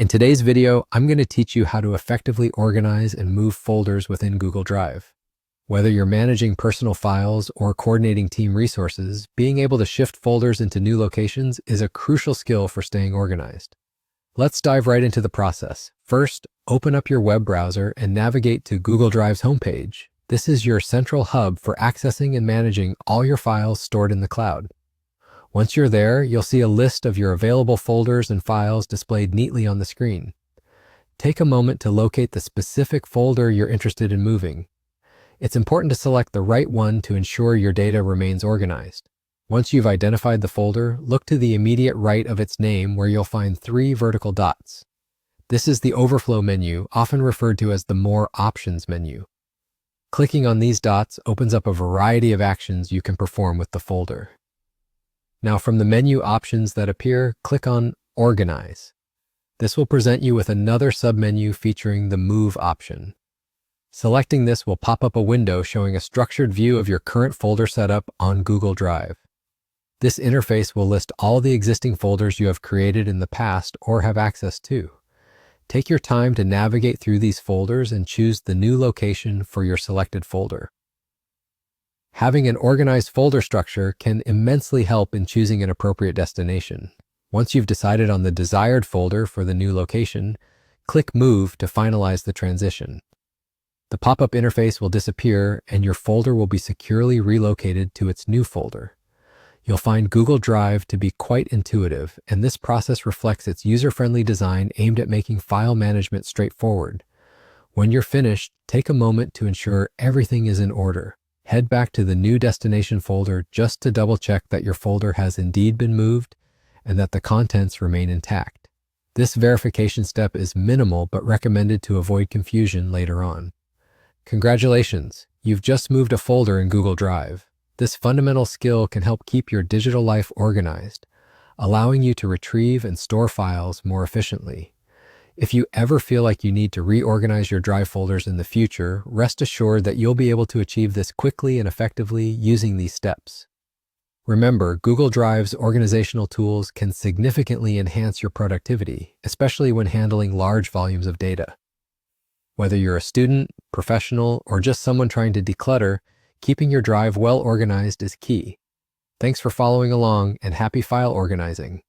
In today's video, I'm going to teach you how to effectively organize and move folders within Google Drive. Whether you're managing personal files or coordinating team resources, being able to shift folders into new locations is a crucial skill for staying organized. Let's dive right into the process. First, open up your web browser and navigate to Google Drive's homepage. This is your central hub for accessing and managing all your files stored in the cloud. Once you're there, you'll see a list of your available folders and files displayed neatly on the screen. Take a moment to locate the specific folder you're interested in moving. It's important to select the right one to ensure your data remains organized. Once you've identified the folder, look to the immediate right of its name where you'll find 3 vertical dots. This is the overflow menu, often referred to as the More Options menu. Clicking on these dots opens up a variety of actions you can perform with the folder. Now, from the menu options that appear, click on Organize. This will present you with another submenu featuring the Move option. Selecting this will pop up a window showing a structured view of your current folder setup on Google Drive. This interface will list all the existing folders you have created in the past or have access to. Take your time to navigate through these folders and choose the new location for your selected folder. Having an organized folder structure can immensely help in choosing an appropriate destination. Once you've decided on the desired folder for the new location, click Move to finalize the transition. The pop-up interface will disappear and your folder will be securely relocated to its new folder. You'll find Google Drive to be quite intuitive, and this process reflects its user-friendly design aimed at making file management straightforward. When you're finished, take a moment to ensure everything is in order. Head back to the new destination folder just to double-check that your folder has indeed been moved and that the contents remain intact. This verification step is minimal but recommended to avoid confusion later on. Congratulations, you've just moved a folder in Google Drive. This fundamental skill can help keep your digital life organized, allowing you to retrieve and store files more efficiently. If you ever feel like you need to reorganize your Drive folders in the future, rest assured that you'll be able to achieve this quickly and effectively using these steps. Remember, Google Drive's organizational tools can significantly enhance your productivity, especially when handling large volumes of data. Whether you're a student, professional, or just someone trying to declutter, keeping your Drive well organized is key. Thanks for following along and happy file organizing.